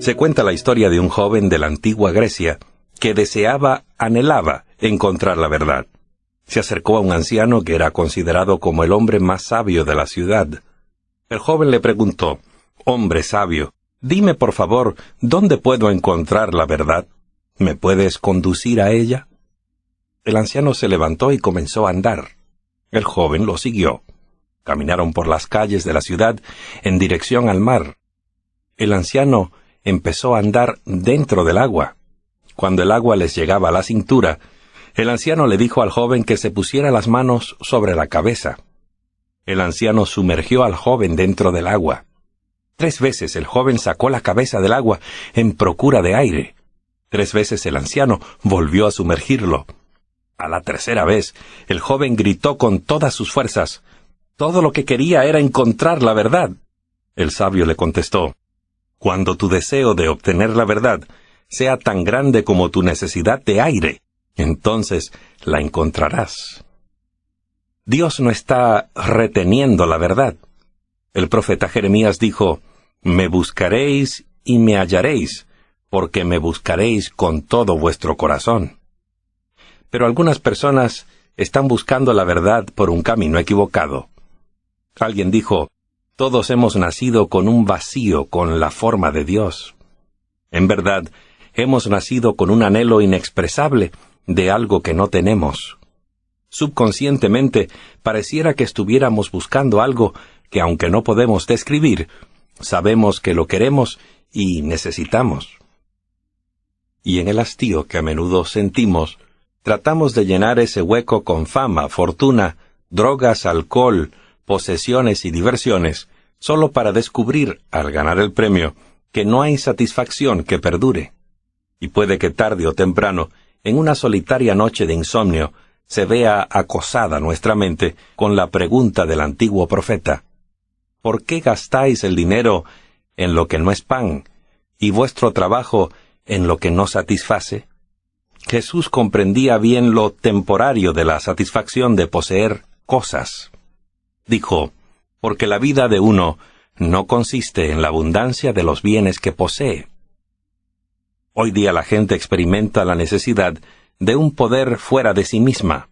Se cuenta la historia de un joven de la antigua Grecia que anhelaba encontrar la verdad. Se acercó a un anciano que era considerado como el hombre más sabio de la ciudad. El joven le preguntó: «Hombre sabio, dime por favor, ¿dónde puedo encontrar la verdad? ¿Me puedes conducir a ella?» El anciano se levantó y comenzó a andar. El joven lo siguió. Caminaron por las calles de la ciudad en dirección al mar. El anciano empezó a andar dentro del agua. Cuando el agua les llegaba a la cintura, el anciano le dijo al joven que se pusiera las manos sobre la cabeza. El anciano sumergió al joven dentro del agua. 3 veces el joven sacó la cabeza del agua en procura de aire. 3 veces el anciano volvió a sumergirlo. A la 3ª vez, el joven gritó con todas sus fuerzas. Todo lo que quería era encontrar la verdad. El sabio le contestó: «Cuando tu deseo de obtener la verdad sea tan grande como tu necesidad de aire, entonces la encontrarás». Dios no está reteniendo la verdad. El profeta Jeremías dijo: «Me buscaréis y me hallaréis, porque me buscaréis con todo vuestro corazón». Pero algunas personas están buscando la verdad por un camino equivocado. Alguien dijo: «Todos hemos nacido con un vacío con la forma de Dios». En verdad, hemos nacido con un anhelo inexpresable de algo que no tenemos. Subconscientemente, pareciera que estuviéramos buscando algo que, aunque no podemos describir, sabemos que lo queremos y necesitamos. Y en el hastío que a menudo sentimos, tratamos de llenar ese hueco con fama, fortuna, drogas, alcohol, posesiones y diversiones, solo para descubrir, al ganar el premio, que no hay satisfacción que perdure. Y puede que tarde o temprano, en una solitaria noche de insomnio, se vea acosada nuestra mente con la pregunta del antiguo profeta: ¿por qué gastáis el dinero en lo que no es pan, y vuestro trabajo en lo que no satisface? Jesús comprendía bien lo temporario de la satisfacción de poseer cosas. Dijo: «Porque la vida de uno no consiste en la abundancia de los bienes que posee». Hoy día la gente experimenta la necesidad de un poder fuera de sí misma.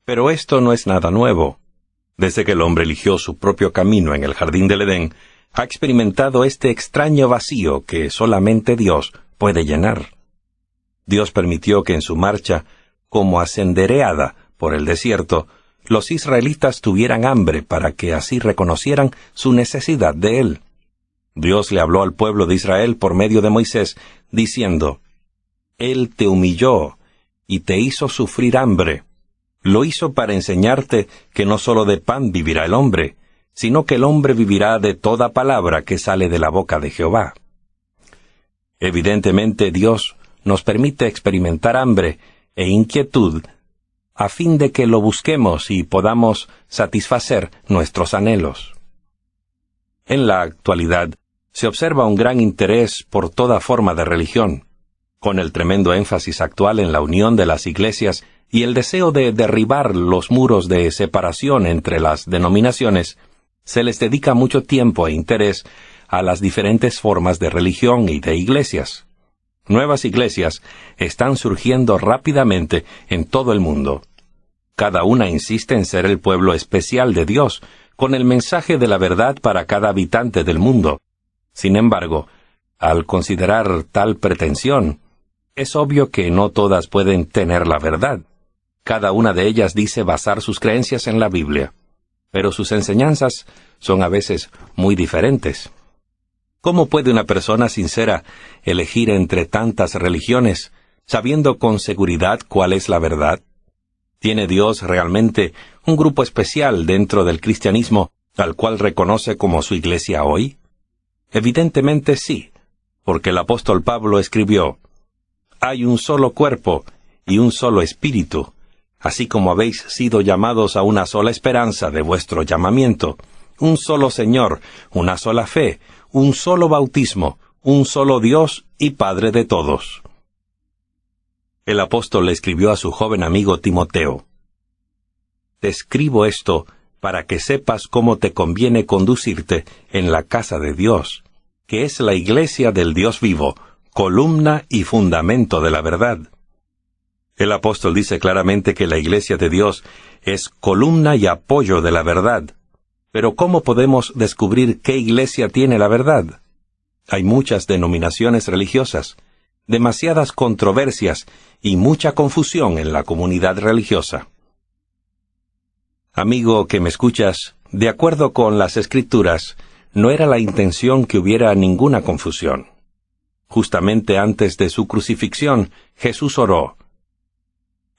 Pero esto no es nada nuevo. Desde que el hombre eligió su propio camino en el jardín del Edén, ha experimentado este extraño vacío que solamente Dios puede llenar. Dios permitió que en su marcha, como asendereada por el desierto, los israelitas tuvieran hambre para que así reconocieran su necesidad de Él. Dios le habló al pueblo de Israel por medio de Moisés, diciendo: «Él te humilló y te hizo sufrir hambre. Lo hizo para enseñarte que no solo de pan vivirá el hombre, sino que el hombre vivirá de toda palabra que sale de la boca de Jehová». Evidentemente Dios nos permite experimentar hambre e inquietud a fin de que lo busquemos y podamos satisfacer nuestros anhelos. En la actualidad, se observa un gran interés por toda forma de religión, con el tremendo énfasis actual en la unión de las iglesias y el deseo de derribar los muros de separación entre las denominaciones. Se les dedica mucho tiempo e interés a las diferentes formas de religión y de iglesias. Nuevas iglesias están surgiendo rápidamente en todo el mundo. Cada una insiste en ser el pueblo especial de Dios, con el mensaje de la verdad para cada habitante del mundo. Sin embargo, al considerar tal pretensión, es obvio que no todas pueden tener la verdad. Cada una de ellas dice basar sus creencias en la Biblia, pero sus enseñanzas son a veces muy diferentes. ¿Cómo puede una persona sincera elegir entre tantas religiones, sabiendo con seguridad cuál es la verdad? ¿Tiene Dios realmente un grupo especial dentro del cristianismo al cual reconoce como su iglesia hoy? Evidentemente sí, porque el apóstol Pablo escribió: «Hay un solo cuerpo y un solo espíritu, así como habéis sido llamados a una sola esperanza de vuestro llamamiento, un solo Señor, una sola fe, un solo bautismo, un solo Dios y Padre de todos». El apóstol le escribió a su joven amigo Timoteo: «Te escribo esto para que sepas cómo te conviene conducirte en la casa de Dios, que es la iglesia del Dios vivo, columna y fundamento de la verdad. El apóstol dice claramente que la iglesia de Dios es columna y apoyo de la verdad. Pero ¿cómo podemos descubrir qué iglesia tiene la verdad? Hay muchas denominaciones religiosas, demasiadas controversias y mucha confusión en la comunidad religiosa. Amigo que me escuchas, de acuerdo con las Escrituras, no era la intención que hubiera ninguna confusión. Justamente antes de su crucifixión, Jesús oró,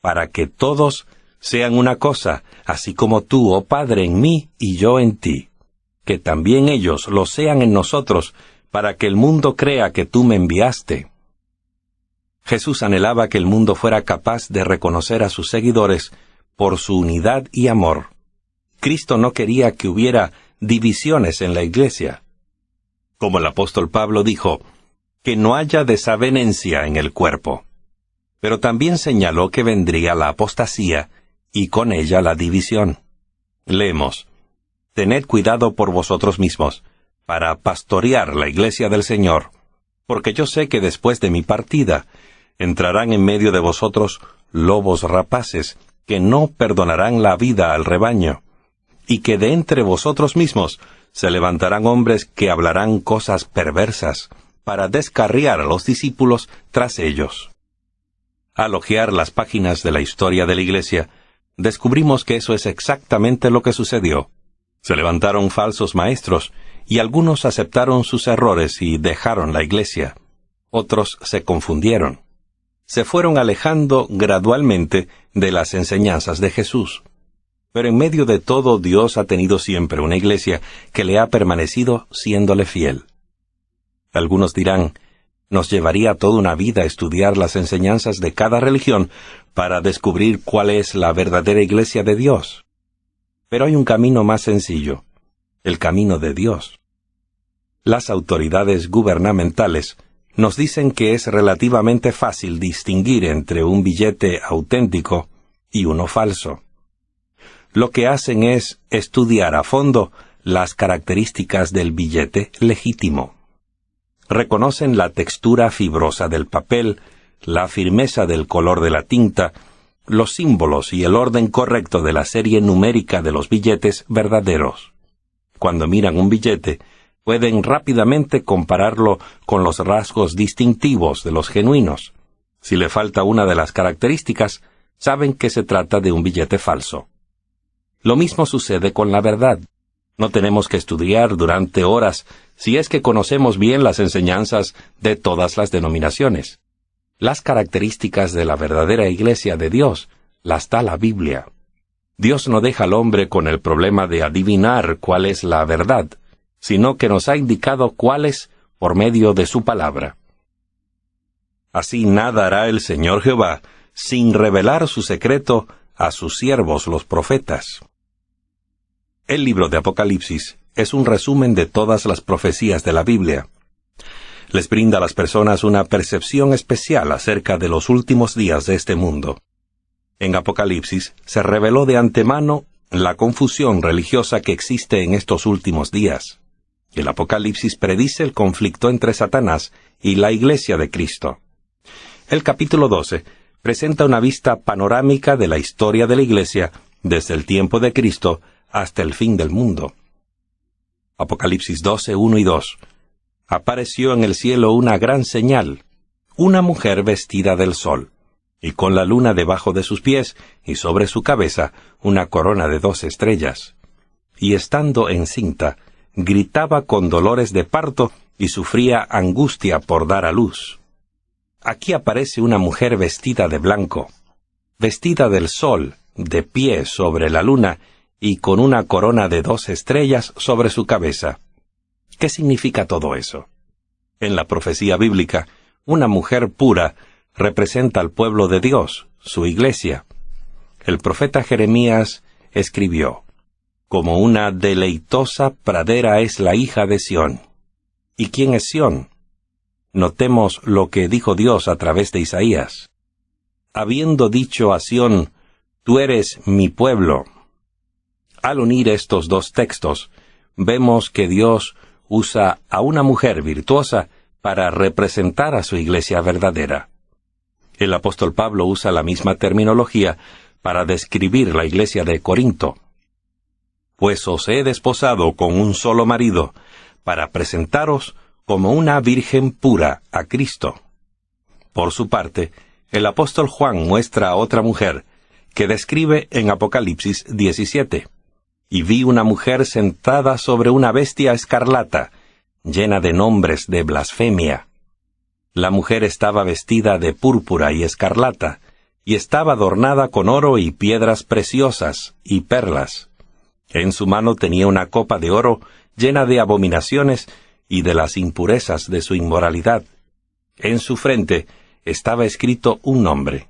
para que todos sean una cosa, así como tú, oh Padre, en mí y yo en ti, que también ellos lo sean en nosotros, para que el mundo crea que tú me enviaste. Jesús anhelaba que el mundo fuera capaz de reconocer a sus seguidores por su unidad y amor. Cristo no quería que hubiera divisiones en la iglesia. Como el apóstol Pablo dijo, que no haya desavenencia en el cuerpo. Pero también señaló que vendría la apostasía y con ella la división. Leemos, «Tened cuidado por vosotros mismos, para pastorear la iglesia del Señor, porque yo sé que después de mi partida entrarán en medio de vosotros lobos rapaces, que no perdonarán la vida al rebaño, y que de entre vosotros mismos se levantarán hombres que hablarán cosas perversas, para descarriar a los discípulos tras ellos». Al hojear las páginas de la historia de la iglesia, descubrimos que eso es exactamente lo que sucedió. Se levantaron falsos maestros, y algunos aceptaron sus errores y dejaron la iglesia. Otros se confundieron. Se fueron alejando gradualmente de las enseñanzas de Jesús. Pero en medio de todo, Dios ha tenido siempre una iglesia que le ha permanecido siéndole fiel. Algunos dirán, nos llevaría toda una vida estudiar las enseñanzas de cada religión para descubrir cuál es la verdadera iglesia de Dios. Pero hay un camino más sencillo, el camino de Dios. Las autoridades gubernamentales nos dicen que es relativamente fácil distinguir entre un billete auténtico y uno falso. Lo que hacen es estudiar a fondo las características del billete legítimo. Reconocen la textura fibrosa del papel, la firmeza del color de la tinta, los símbolos y el orden correcto de la serie numérica de los billetes verdaderos. Cuando miran un billete, pueden rápidamente compararlo con los rasgos distintivos de los genuinos. Si le falta una de las características, saben que se trata de un billete falso. Lo mismo sucede con la verdad. No tenemos que estudiar durante horas si es que conocemos bien las enseñanzas de todas las denominaciones. Las características de la verdadera iglesia de Dios las da la Biblia. Dios no deja al hombre con el problema de adivinar cuál es la verdad, sino que nos ha indicado cuál es por medio de su palabra. Así nada hará el Señor Jehová sin revelar su secreto a sus siervos los profetas. El libro de Apocalipsis es un resumen de todas las profecías de la Biblia. Les brinda a las personas una percepción especial acerca de los últimos días de este mundo. En Apocalipsis se reveló de antemano la confusión religiosa que existe en estos últimos días. El Apocalipsis predice el conflicto entre Satanás y la Iglesia de Cristo. El capítulo 12 presenta una vista panorámica de la historia de la Iglesia desde el tiempo de Cristo hasta el fin del mundo. Apocalipsis 12, 1 y 2. Apareció en el cielo una gran señal, una mujer vestida del sol, y con la luna debajo de sus pies, y sobre su cabeza una corona de 2 estrellas. Y estando encinta, gritaba con dolores de parto, y sufría angustia por dar a luz. Aquí aparece una mujer vestida de blanco, vestida del sol, de pie sobre la luna, y con una corona de 2 estrellas sobre su cabeza. ¿Qué significa todo eso? En la profecía bíblica, una mujer pura representa al pueblo de Dios, su iglesia. El profeta Jeremías escribió, «Como una deleitosa pradera es la hija de Sión». ¿Y quién es Sión? Notemos lo que dijo Dios a través de Isaías. Habiendo dicho a Sión, «Tú eres mi pueblo». Al unir estos dos textos, vemos que Dios usa a una mujer virtuosa para representar a su iglesia verdadera. El apóstol Pablo usa la misma terminología para describir la iglesia de Corinto. Pues os he desposado con un solo marido, para presentaros como una virgen pura a Cristo. Por su parte, el apóstol Juan muestra a otra mujer, que describe en Apocalipsis 17. Y vi una mujer sentada sobre una bestia escarlata, llena de nombres de blasfemia. La mujer estaba vestida de púrpura y escarlata, y estaba adornada con oro y piedras preciosas y perlas. En su mano tenía una copa de oro llena de abominaciones y de las impurezas de su inmoralidad. En su frente estaba escrito un nombre.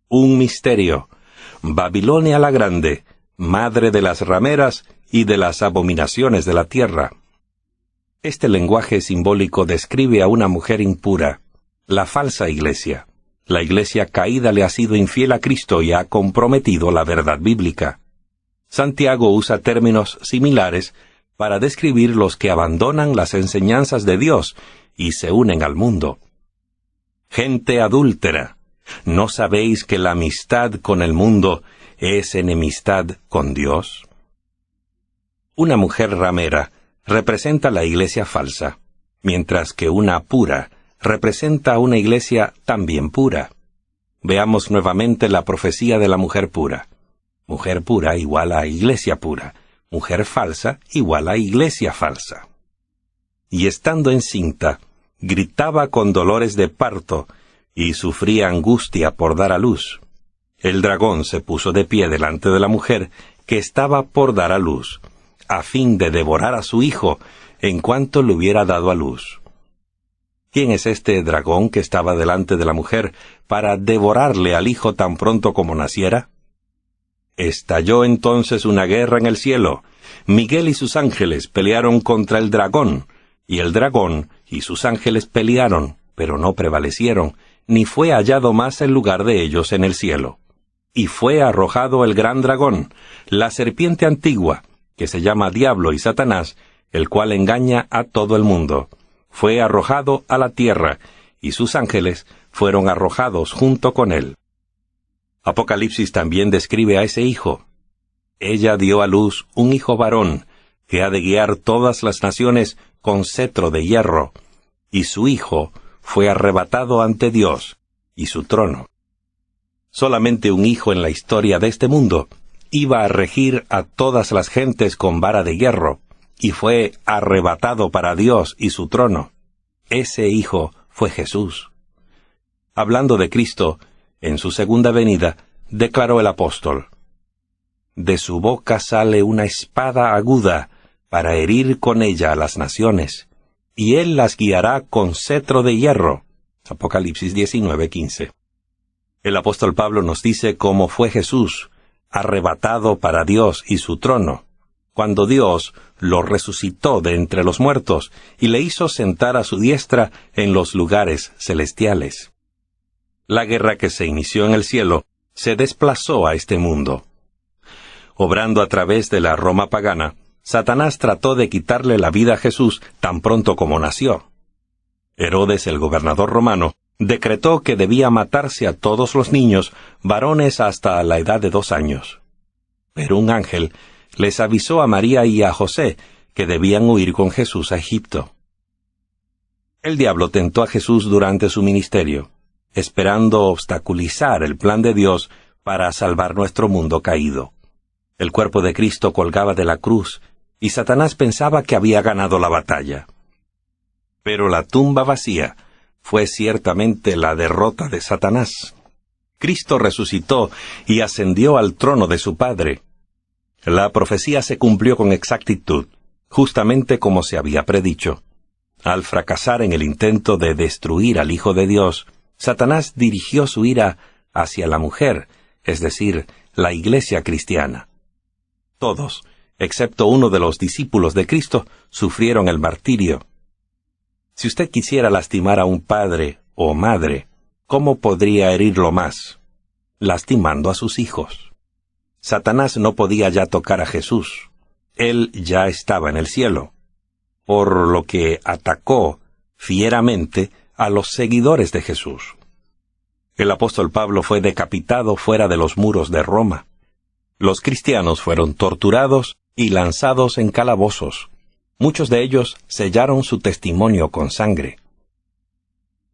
Un misterio: Babilonia la Grande, madre de las rameras y de las abominaciones de la tierra. Este lenguaje simbólico describe a una mujer impura, la falsa iglesia. La iglesia caída le ha sido infiel a Cristo y ha comprometido la verdad bíblica. Santiago usa términos similares para describir los que abandonan las enseñanzas de Dios y se unen al mundo. Gente adúltera, ¿no sabéis que la amistad con el mundo es enemistad con Dios? Una mujer ramera representa la iglesia falsa, mientras que una pura representa a una iglesia también pura. Veamos nuevamente la profecía de la mujer pura. Mujer pura igual a iglesia pura. Mujer falsa igual a iglesia falsa. Y estando encinta, gritaba con dolores de parto, y sufría angustia por dar a luz. El dragón se puso de pie delante de la mujer que estaba por dar a luz, a fin de devorar a su hijo en cuanto le hubiera dado a luz. ¿Quién es este dragón que estaba delante de la mujer para devorarle al hijo tan pronto como naciera? Estalló entonces una guerra en el cielo. Miguel y sus ángeles pelearon contra el dragón, y el dragón y sus ángeles pelearon, pero no prevalecieron, ni fue hallado más el lugar de ellos en el cielo. Y fue arrojado el gran dragón, la serpiente antigua, que se llama Diablo y Satanás, el cual engaña a todo el mundo. Fue arrojado a la tierra, y sus ángeles fueron arrojados junto con él. Apocalipsis también describe a ese hijo. Ella dio a luz un hijo varón, que ha de guiar todas las naciones con cetro de hierro, y su hijo fue arrebatado ante Dios y su trono. Solamente un hijo en la historia de este mundo iba a regir a todas las gentes con vara de hierro, y fue arrebatado para Dios y su trono. Ese hijo fue Jesús. Hablando de Cristo, en su segunda venida, declaró el apóstol: de su boca sale una espada aguda para herir con ella a las naciones, y él las guiará con cetro de hierro. Apocalipsis 19:15. El apóstol Pablo nos dice cómo fue Jesús arrebatado para Dios y su trono, cuando Dios lo resucitó de entre los muertos y le hizo sentar a su diestra en los lugares celestiales. La guerra que se inició en el cielo se desplazó a este mundo. Obrando a través de la Roma pagana, Satanás trató de quitarle la vida a Jesús tan pronto como nació. Herodes, el gobernador romano, decretó que debía matarse a todos los niños, varones hasta la edad de 2 años. Pero un ángel les avisó a María y a José que debían huir con Jesús a Egipto. El diablo tentó a Jesús durante su ministerio, esperando obstaculizar el plan de Dios para salvar nuestro mundo caído. El cuerpo de Cristo colgaba de la cruz, y Satanás pensaba que había ganado la batalla. Pero la tumba vacía fue ciertamente la derrota de Satanás. Cristo resucitó y ascendió al trono de su Padre. La profecía se cumplió con exactitud, justamente como se había predicho. Al fracasar en el intento de destruir al Hijo de Dios, Satanás dirigió su ira hacia la mujer, es decir, la iglesia cristiana. Todos, excepto uno de los discípulos de Cristo, sufrieron el martirio. Si usted quisiera lastimar a un padre o madre, ¿cómo podría herirlo más? Lastimando a sus hijos. Satanás no podía ya tocar a Jesús. Él ya estaba en el cielo. por lo que atacó fieramente a los seguidores de Jesús. El apóstol Pablo fue decapitado fuera de los muros de Roma. Los cristianos fueron torturados y lanzados en calabozos. Muchos de ellos sellaron su testimonio con sangre.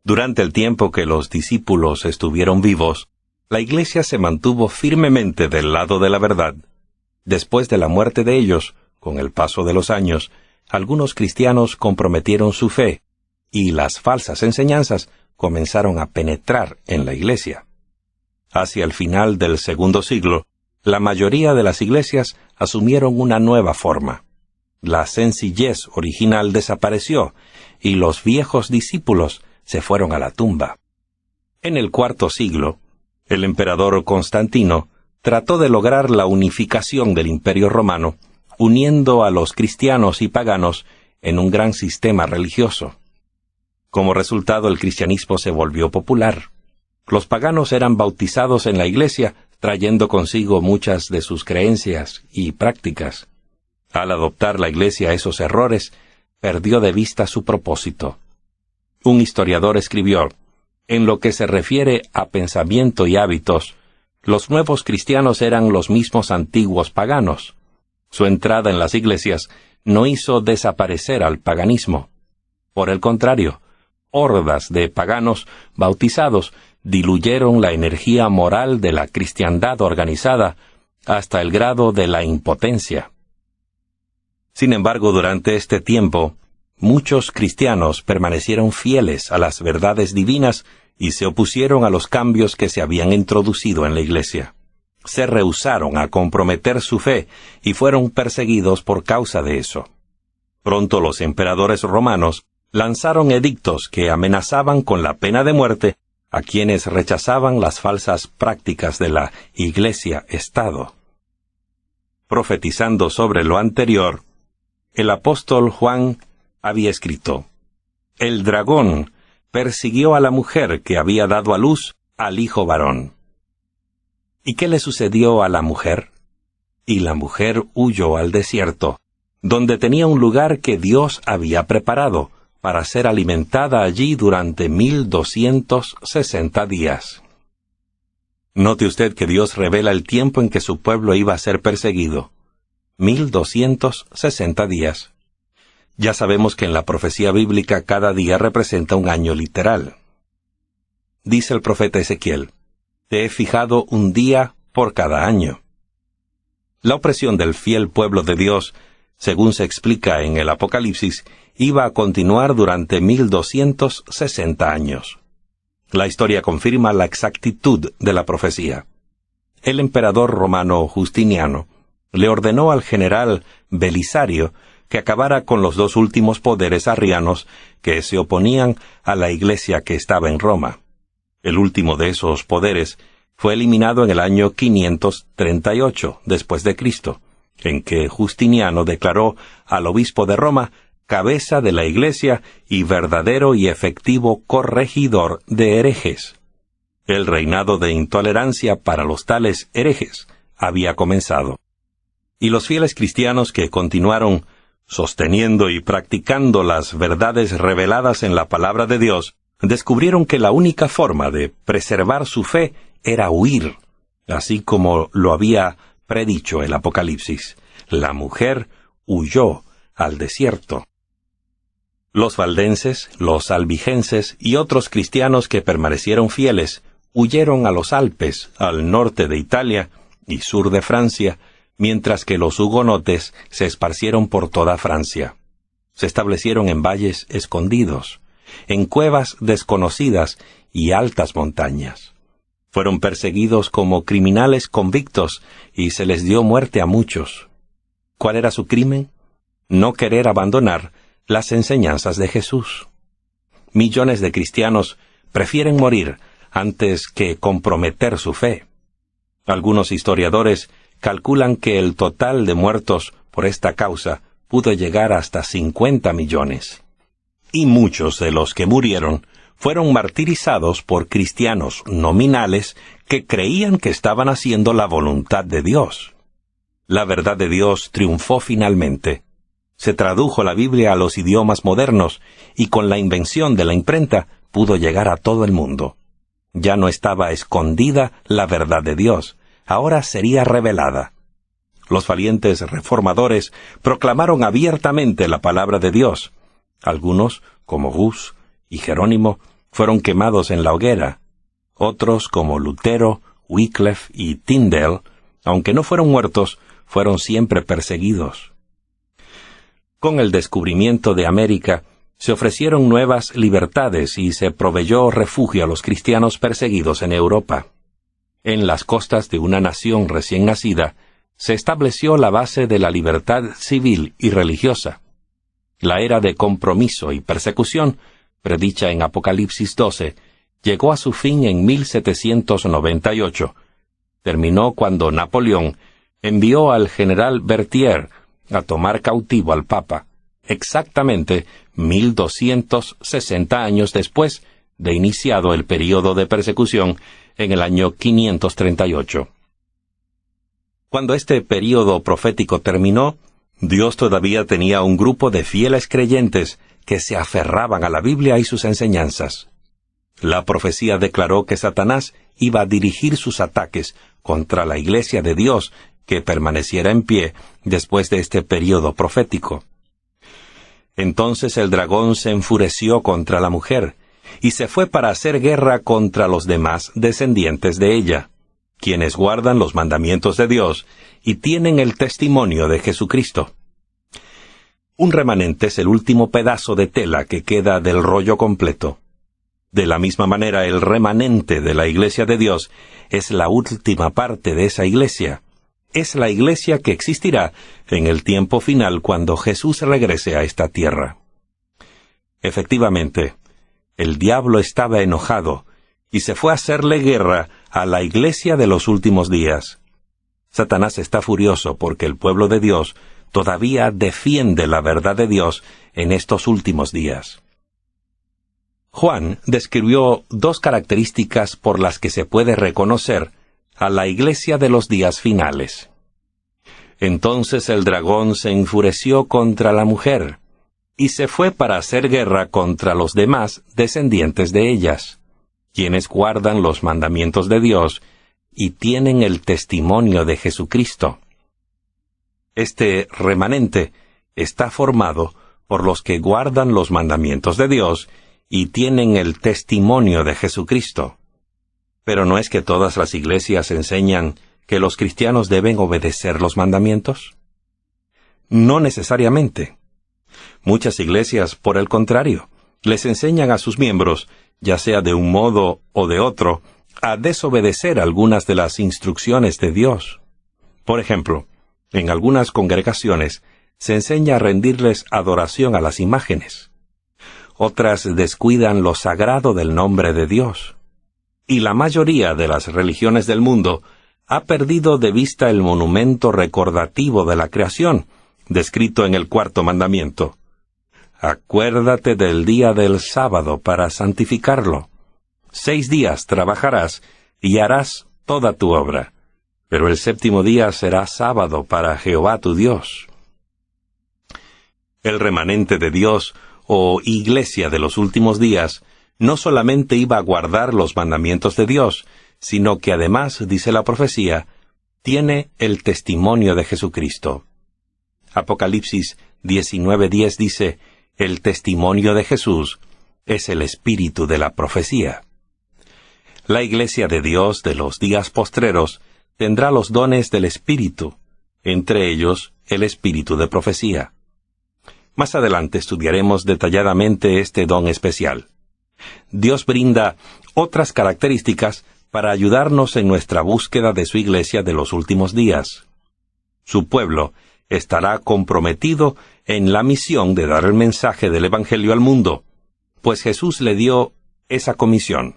Durante el tiempo que los discípulos estuvieron vivos, la Iglesia se mantuvo firmemente del lado de la verdad. Después de la muerte de ellos, con el paso de los años, algunos cristianos comprometieron su fe, y las falsas enseñanzas comenzaron a penetrar en la Iglesia. Hacia el final del segundo siglo, la mayoría de las iglesias asumieron una nueva forma. La sencillez original desapareció, y los viejos discípulos se fueron a la tumba. En el cuarto siglo, el emperador Constantino trató de lograr la unificación del Imperio Romano, uniendo a los cristianos y paganos en un gran sistema religioso. Como resultado, el cristianismo se volvió popular. Los paganos eran bautizados en la Iglesia, trayendo consigo muchas de sus creencias y prácticas. Al adoptar la Iglesia esos errores, perdió de vista su propósito. Un historiador escribió: en lo que se refiere a pensamiento y hábitos, los nuevos cristianos eran los mismos antiguos paganos. Su entrada en las iglesias no hizo desaparecer al paganismo. Por el contrario, hordas de paganos bautizados diluyeron la energía moral de la cristiandad organizada hasta el grado de la impotencia. Sin embargo, durante este tiempo, muchos cristianos permanecieron fieles a las verdades divinas y se opusieron a los cambios que se habían introducido en la Iglesia. Se rehúsaron a comprometer su fe y fueron perseguidos por causa de eso. Pronto los emperadores romanos lanzaron edictos que amenazaban con la pena de muerte a quienes rechazaban las falsas prácticas de la Iglesia-Estado. Profetizando sobre lo anterior, el apóstol Juan había escrito: el dragón persiguió a la mujer que había dado a luz al hijo varón. ¿Y qué le sucedió a la mujer? Y la mujer huyó al desierto, donde tenía un lugar que Dios había preparado para ser alimentada allí durante 1260 días. Note usted que Dios revela el tiempo en que su pueblo iba a ser perseguido. 1260 días. Ya sabemos que en la profecía bíblica cada día representa un año literal. Dice el profeta Ezequiel: te he fijado un día por cada año. La opresión del fiel pueblo de Dios, según se explica en el Apocalipsis, iba a continuar durante 1260 años. La historia confirma la exactitud de la profecía. El emperador romano Justiniano le ordenó al general Belisario que acabara con los dos últimos poderes arrianos que se oponían a la Iglesia que estaba en Roma. El último de esos poderes fue eliminado en el año 538 después de Cristo, en que Justiniano declaró al obispo de Roma cabeza de la Iglesia y verdadero y efectivo corregidor de herejes. El reinado de intolerancia para los tales herejes había comenzado. Y los fieles cristianos que continuaron sosteniendo y practicando las verdades reveladas en la palabra de Dios, descubrieron que la única forma de preservar su fe era huir, así como lo había predicho el Apocalipsis. La mujer huyó al desierto. Los valdenses, los albigenses y otros cristianos que permanecieron fieles huyeron a los Alpes, al norte de Italia y sur de Francia, mientras que los hugonotes se esparcieron por toda Francia. Se establecieron en valles escondidos, en cuevas desconocidas y altas montañas. Fueron perseguidos como criminales convictos y se les dio muerte a muchos. ¿Cuál era su crimen? No querer abandonar las enseñanzas de Jesús. Millones de cristianos prefieren morir antes que comprometer su fe. Algunos historiadores calculan que el total de muertos por esta causa pudo llegar hasta 50 millones. Y muchos de los que murieron fueron martirizados por cristianos nominales que creían que estaban haciendo la voluntad de Dios. La verdad de Dios triunfó finalmente. Se tradujo la Biblia a los idiomas modernos y con la invención de la imprenta pudo llegar a todo el mundo. Ya no estaba escondida la verdad de Dios, ahora sería revelada. Los valientes reformadores proclamaron abiertamente la palabra de Dios. Algunos, como Hus y Jerónimo, fueron quemados en la hoguera. Otros, como Lutero, Wycliffe y Tyndale, aunque no fueron muertos, fueron siempre perseguidos. Con el descubrimiento de América, se ofrecieron nuevas libertades y se proveyó refugio a los cristianos perseguidos en Europa. En las costas de una nación recién nacida, se estableció la base de la libertad civil y religiosa. La era de compromiso y persecución, predicha en Apocalipsis 12, llegó a su fin en 1798. Terminó cuando Napoleón envió al general Berthier a tomar cautivo al Papa, exactamente 1260 años después de iniciado el período de persecución en el año 538. Cuando este período profético terminó, Dios todavía tenía un grupo de fieles creyentes que se aferraban a la Biblia y sus enseñanzas. La profecía declaró que Satanás iba a dirigir sus ataques contra la Iglesia de Dios que permaneciera en pie después de este período profético. Entonces el dragón se enfureció contra la mujer y se fue para hacer guerra contra los demás descendientes de ella, quienes guardan los mandamientos de Dios y tienen el testimonio de Jesucristo. Un remanente es el último pedazo de tela que queda del rollo completo. De la misma manera, el remanente de la Iglesia de Dios es la última parte de esa Iglesia. Es la Iglesia que existirá en el tiempo final cuando Jesús regrese a esta tierra. Efectivamente, el diablo estaba enojado y se fue a hacerle guerra a la Iglesia de los últimos días. Satanás está furioso porque el pueblo de Dios todavía defiende la verdad de Dios en estos últimos días. Juan describió dos características por las que se puede reconocer a la Iglesia de los días finales. Entonces el dragón se enfureció contra la mujer y se fue para hacer guerra contra los demás descendientes de ellas, quienes guardan los mandamientos de Dios y tienen el testimonio de Jesucristo. Este remanente está formado por los que guardan los mandamientos de Dios y tienen el testimonio de Jesucristo. Pero ¿no es que todas las iglesias enseñan que los cristianos deben obedecer los mandamientos? No necesariamente. Muchas iglesias, por el contrario, les enseñan a sus miembros, ya sea de un modo o de otro, a desobedecer algunas de las instrucciones de Dios. Por ejemplo, en algunas congregaciones se enseña a rendirles adoración a las imágenes. Otras descuidan lo sagrado del nombre de Dios. Y la mayoría de las religiones del mundo ha perdido de vista el monumento recordativo de la creación, descrito en el cuarto mandamiento. Acuérdate del día del sábado para santificarlo. 6 días trabajarás y harás toda tu obra, pero el séptimo día será sábado para Jehová tu Dios. El remanente de Dios, o Iglesia de los últimos días, no solamente iba a guardar los mandamientos de Dios, sino que además, dice la profecía, tiene el testimonio de Jesucristo. Apocalipsis 19:10 dice, el testimonio de Jesús es el espíritu de la profecía. La Iglesia de Dios de los días postreros tendrá los dones del Espíritu, entre ellos el espíritu de profecía. Más adelante estudiaremos detalladamente este don especial. Dios brinda otras características para ayudarnos en nuestra búsqueda de su Iglesia de los últimos días. Su pueblo estará comprometido en la misión de dar el mensaje del Evangelio al mundo, pues Jesús le dio esa comisión.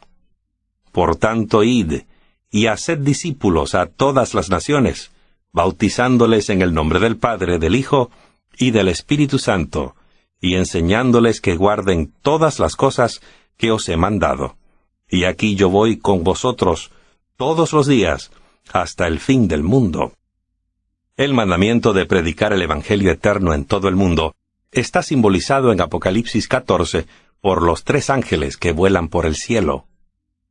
Por tanto, id y haced discípulos a todas las naciones, bautizándoles en el nombre del Padre, del Hijo y del Espíritu Santo, y enseñándoles que guarden todas las cosas que os he mandado. Y aquí yo voy con vosotros todos los días, hasta el fin del mundo. El mandamiento de predicar el Evangelio eterno en todo el mundo está simbolizado en Apocalipsis 14 por los 3 ángeles que vuelan por el cielo.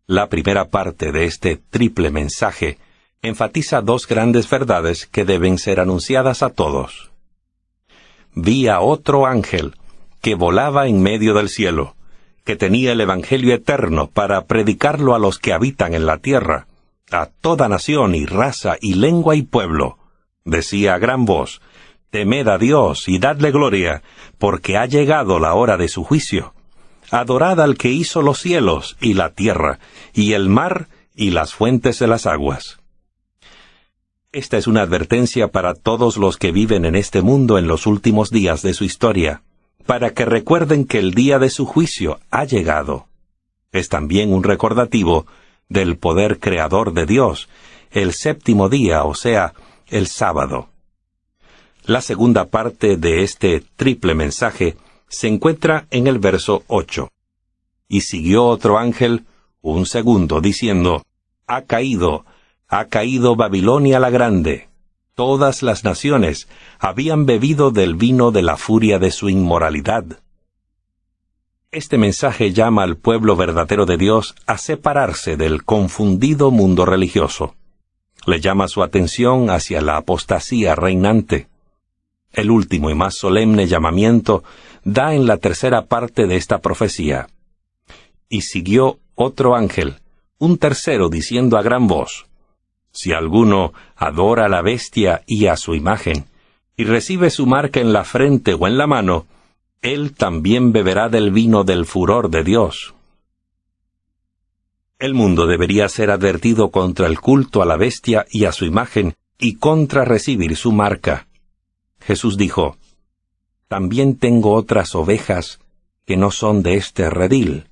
La primera parte de este triple mensaje enfatiza 2 grandes verdades que deben ser anunciadas a todos. Vi a otro ángel que volaba en medio del cielo, que tenía el Evangelio eterno para predicarlo a los que habitan en la tierra, a toda nación y raza y lengua y pueblo. Decía a gran voz: Temed a Dios y dadle gloria, porque ha llegado la hora de su juicio. Adorad al que hizo los cielos y la tierra, y el mar y las fuentes de las aguas. Esta es una advertencia para todos los que viven en este mundo en los últimos días de su historia, para que recuerden que el día de su juicio ha llegado. Es también un recordativo del poder creador de Dios, el 7º día, o sea, el sábado. La segunda parte de este triple mensaje se encuentra en el verso 8. Y siguió otro ángel, un segundo, diciendo: Ha caído Babilonia la grande. Todas las naciones habían bebido del vino de la furia de su inmoralidad. Este mensaje llama al pueblo verdadero de Dios a separarse del confundido mundo religioso. Le llama su atención hacia la apostasía reinante. El último y más solemne llamamiento da en la tercera parte de esta profecía. Y siguió otro ángel, un tercero, diciendo a gran voz: Si alguno adora a la bestia y a su imagen, y recibe su marca en la frente o en la mano, él también beberá del vino del furor de Dios. El mundo debería ser advertido contra el culto a la bestia y a su imagen, y contra recibir su marca. Jesús dijo: También tengo otras ovejas que no son de este redil.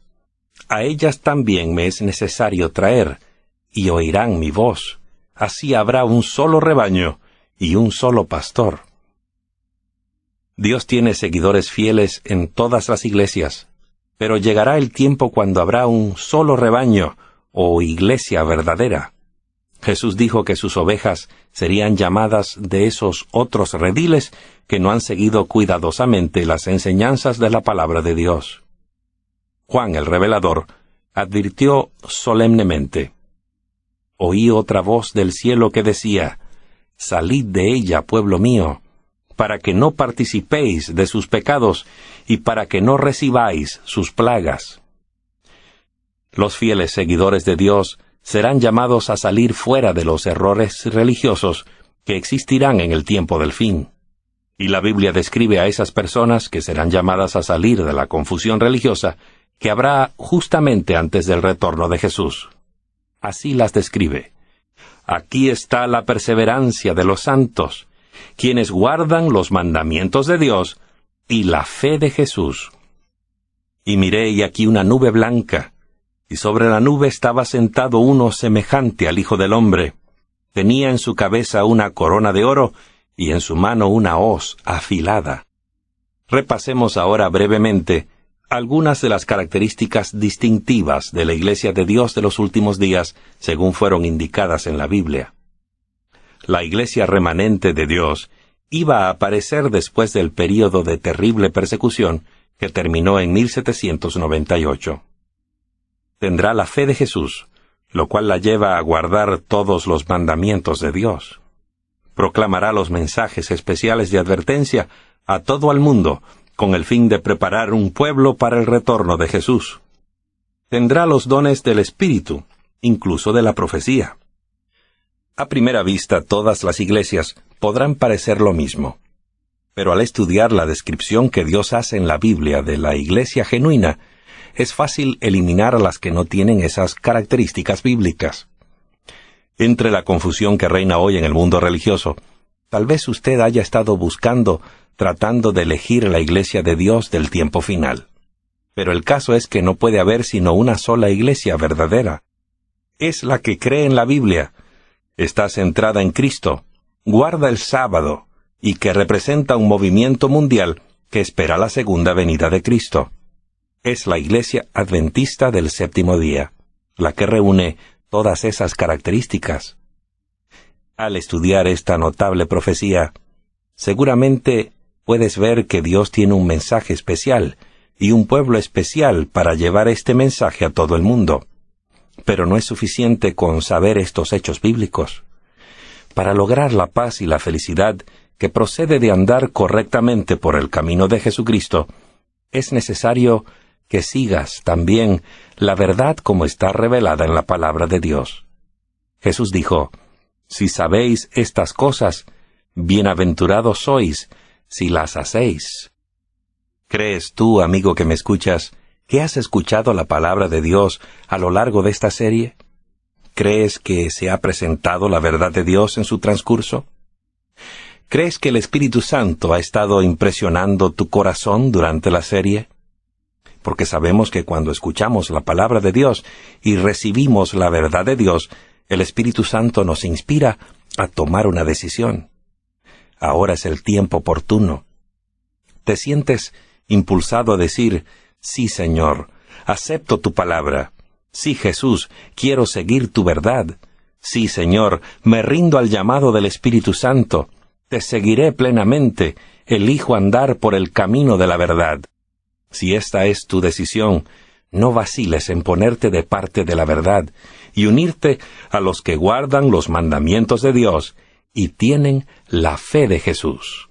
A ellas también me es necesario traer, y oirán mi voz. Así habrá un solo rebaño y un solo pastor. Dios tiene seguidores fieles en todas las iglesias, pero llegará el tiempo cuando habrá un solo rebaño o iglesia verdadera. Jesús dijo que sus ovejas serían llamadas de esos otros rediles que no han seguido cuidadosamente las enseñanzas de la palabra de Dios. Juan el Revelador advirtió solemnemente: Oí otra voz del cielo que decía: Salid de ella, pueblo mío, para que no participéis de sus pecados y para que no recibáis sus plagas. Los fieles seguidores de Dios serán llamados a salir fuera de los errores religiosos que existirán en el tiempo del fin. Y la Biblia describe a esas personas que serán llamadas a salir de la confusión religiosa que habrá justamente antes del retorno de Jesús. Así las describe: Aquí está la perseverancia de los santos, quienes guardan los mandamientos de Dios y la fe de Jesús. Y miré, y aquí una nube blanca, y sobre la nube estaba sentado uno semejante al Hijo del Hombre. Tenía en su cabeza una corona de oro, y en su mano una hoz afilada. Repasemos ahora brevemente algunas de las características distintivas de la Iglesia de Dios de los últimos días, según fueron indicadas en la Biblia. La Iglesia remanente de Dios iba a aparecer después del período de terrible persecución que terminó en 1798. Tendrá la fe de Jesús, lo cual la lleva a guardar todos los mandamientos de Dios. Proclamará los mensajes especiales de advertencia a todo el mundo, con el fin de preparar un pueblo para el retorno de Jesús. Tendrá los dones del Espíritu, incluso de la profecía. A primera vista, todas las iglesias podrán parecer lo mismo. Pero al estudiar la descripción que Dios hace en la Biblia de la iglesia genuina, es fácil eliminar a las que no tienen esas características bíblicas. Entre la confusión que reina hoy en el mundo religioso, tal vez usted haya estado tratando de elegir la iglesia de Dios del tiempo final. Pero el caso es que no puede haber sino una sola iglesia verdadera. Es la que cree en la Biblia, está centrada en Cristo, guarda el sábado, y que representa un movimiento mundial que espera la segunda venida de Cristo. Es la Iglesia Adventista del 7º día, la que reúne todas esas características. Al estudiar esta notable profecía, seguramente puedes ver que Dios tiene un mensaje especial y un pueblo especial para llevar este mensaje a todo el mundo. Pero no es suficiente con saber estos hechos bíblicos. Para lograr la paz y la felicidad que procede de andar correctamente por el camino de Jesucristo, es necesario que sigas también la verdad como está revelada en la palabra de Dios. Jesús dijo: «Si sabéis estas cosas, bienaventurados sois si las hacéis». ¿Crees tú, amigo que me escuchas, que has escuchado la palabra de Dios a lo largo de esta serie? ¿Crees que se ha presentado la verdad de Dios en su transcurso? ¿Crees que el Espíritu Santo ha estado impresionando tu corazón durante la serie? Porque sabemos que cuando escuchamos la palabra de Dios y recibimos la verdad de Dios, el Espíritu Santo nos inspira a tomar una decisión. Ahora es el tiempo oportuno. ¿Te sientes impulsado a decir: «Sí, Señor, acepto tu palabra»? «Sí, Jesús, quiero seguir tu verdad». «Sí, Señor, me rindo al llamado del Espíritu Santo. Te seguiré plenamente, elijo andar por el camino de la verdad». Si esta es tu decisión, no vaciles en ponerte de parte de la verdad y unirte a los que guardan los mandamientos de Dios y tienen la fe de Jesús.